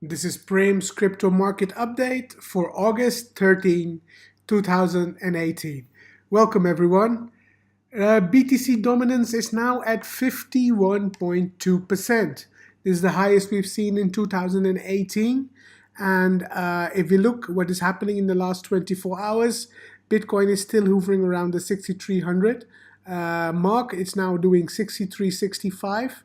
This is Prem's crypto market update for August 13, 2018. Welcome everyone. BTC dominance is now at 51.2%. This is the highest we've seen in 2018. And if we look what is happening in the last 24 hours, Bitcoin is still hovering around the 6,300 mark. It's now doing 63.65,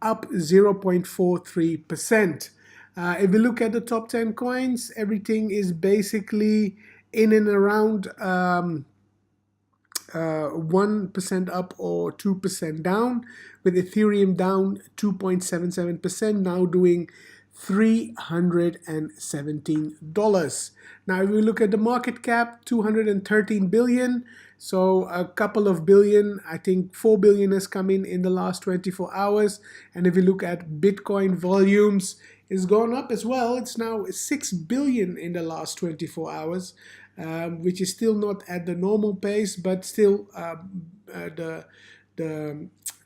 up 0.43%. If we look at the top 10 coins, everything is basically in and around 1% up or 2% down, with Ethereum down 2.77%, now doing $317. Now, if we look at the market cap, 213 billion. So a couple of billion, I think 4 billion has come in the last 24 hours. And if we look at Bitcoin volumes, it's gone up as well. It's now 6 billion in the last 24 hours, which is still not at the normal pace, but still the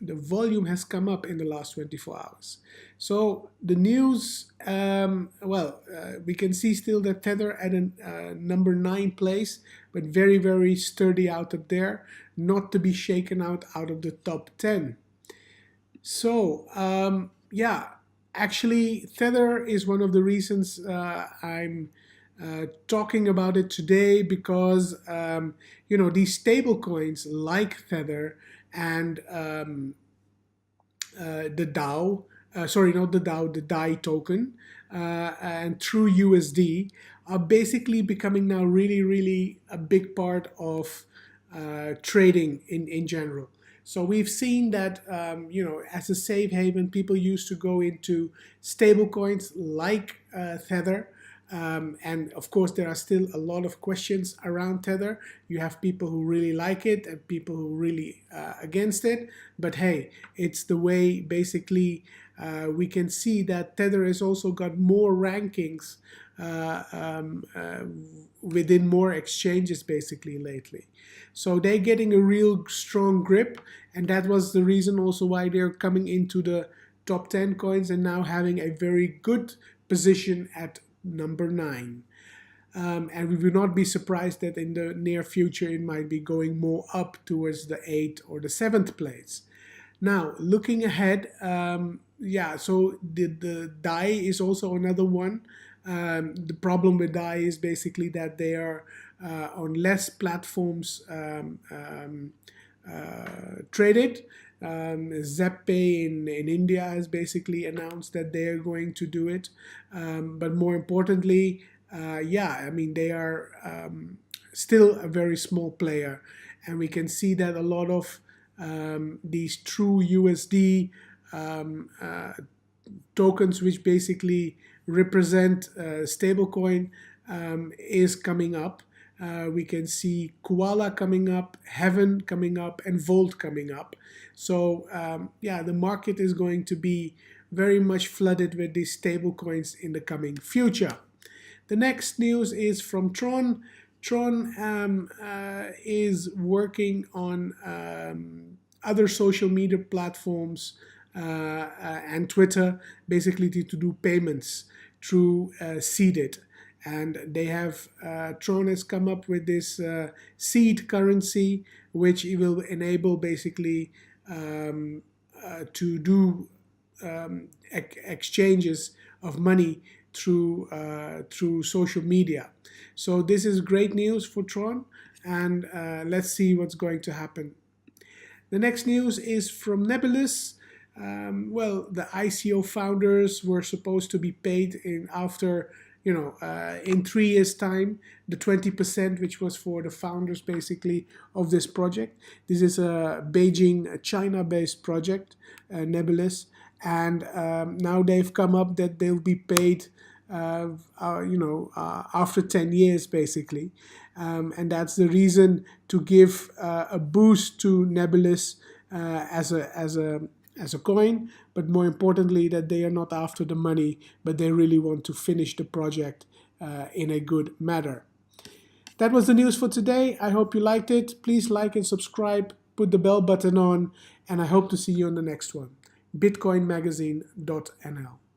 volume has come up in the last 24 hours. So the news, we can see still that Tether at a number 9 place, but very, very sturdy out of there, not to be shaken out of the top 10. So, actually, Tether is one of the reasons I'm talking about it today, because these stable coins like Tether and the DAO, the DAI token, and True USD are basically becoming now really a big part of trading in general. So we've seen that, as a safe haven, people used to go into stable coins like Tether. And of course, there are still a lot of questions around Tether. You have people who really like it and people who really against it. But hey, it's the way basically we can see that Tether has also got more rankings within more exchanges basically lately. So they're getting a real strong grip, and that was the reason also why they're coming into the top 10 coins and now having a very good position at number 9. And we will not be surprised that in the near future it might be going more up towards the 8th or the 7th place. Now, looking ahead, so the DAI is also another one. The problem with DAI is basically that they are on less platforms traded. Zeppay in India has basically announced that they are going to do it. But more importantly, they are still a very small player. And we can see that a lot of these True USD tokens, which basically represent stablecoin, is coming up. We can see Koala coming up, Heaven coming up, and Volt coming up. So the market is going to be very much flooded with these stable coins in the coming future. The next news is from Tron. Tron is working on other social media platforms and Twitter, basically to do payments through Seeded. And they have, Tron has come up with this seed currency, which will enable basically to do exchanges of money through social media. So this is great news for Tron, and let's see what's going to happen. The next news is from Nebulous. The ICO founders were supposed to be paid in 3 years' time, the 20%, which was for the founders basically of this project. This is a Beijing, China-based project, Nebulous, and now they've come up that they'll be paid, after 10 years basically, and that's the reason to give a boost to Nebulous as a coin, but more importantly that they are not after the money, but they really want to finish the project in a good manner. That was the news for today. I hope you liked it. Please like and subscribe, put the bell button on, and I hope to see you on the next one. bitcoinmagazine.nl